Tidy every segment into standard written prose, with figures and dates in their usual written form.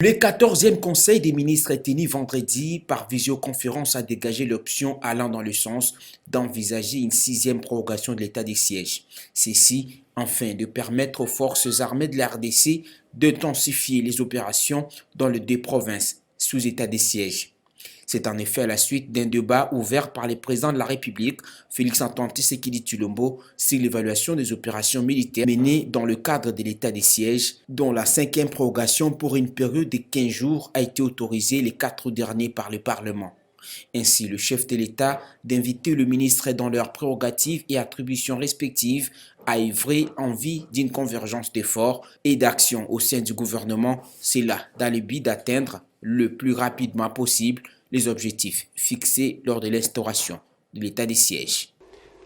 Le 14e Conseil des ministres est tenu vendredi par visioconférence a dégagé l'option allant dans le sens d'envisager une 6e prorogation de l'état de siège. Ceci afin de permettre aux forces armées de la RDC d'intensifier les opérations dans les deux provinces sous état de siège. C'est en effet à la suite d'un débat ouvert par le président de la République, Félix-Antoine Tshisekedi Tshilombo, sur l'évaluation des opérations militaires menées dans le cadre de l'état de siège, dont la 5e prorogation pour une période de 15 jours a été autorisée les 4 derniers par le Parlement. Ainsi, le chef de l'État d'inviter le ministre dans leurs prérogatives et attributions respectives à œuvrer en vue d'une convergence d'efforts et d'actions au sein du gouvernement, c'est là dans le but d'atteindre le plus rapidement possible les objectifs fixés lors de l'instauration de l'état de siège.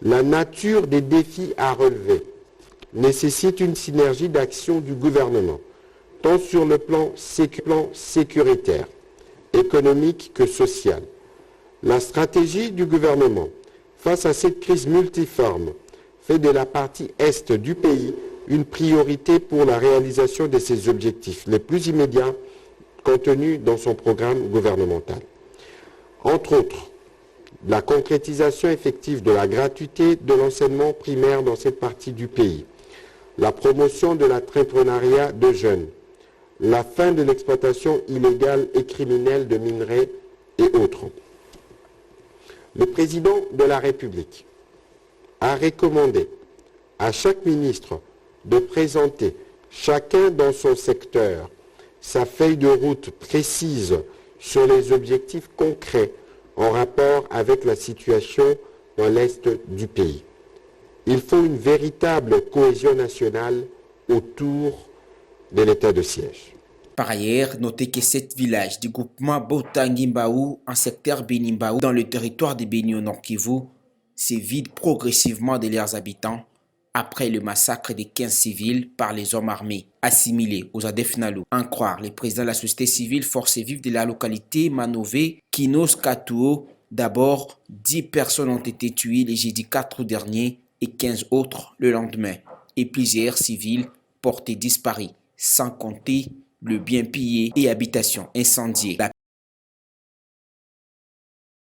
La nature des défis à relever nécessite une synergie d'action du gouvernement, tant sur le plan sécuritaire, économique que social. La stratégie du gouvernement face à cette crise multiforme fait de la partie est du pays une priorité pour la réalisation de ses objectifs les plus immédiats contenus dans son programme gouvernemental. Entre autres, la concrétisation effective de la gratuité de l'enseignement primaire dans cette partie du pays, la promotion de l'entrepreneuriat de jeunes, la fin de l'exploitation illégale et criminelle de minerais et autres. Le président de la République a recommandé à chaque ministre de présenter, chacun dans son secteur, sa feuille de route précise sur les objectifs concrets en rapport avec la situation dans l'Est du pays. Il faut une véritable cohésion nationale autour de l'état de siège. Par ailleurs, notez que 7 villages du groupement Botangimbaou en secteur Benimbaou dans le territoire de Beni au Nord Kivu se vident progressivement de leurs habitants après le massacre de 15 civils par les hommes armés assimilés aux ADF Nalu. En croire les présidents de la société civile Forces vives de la localité Manové, Kinos Katouo, d'abord 10 personnes ont été tuées les jeudi 4 dernier et 15 autres le lendemain, et plusieurs civils portés disparus, sans compter le bien pillé et habitations incendiées. La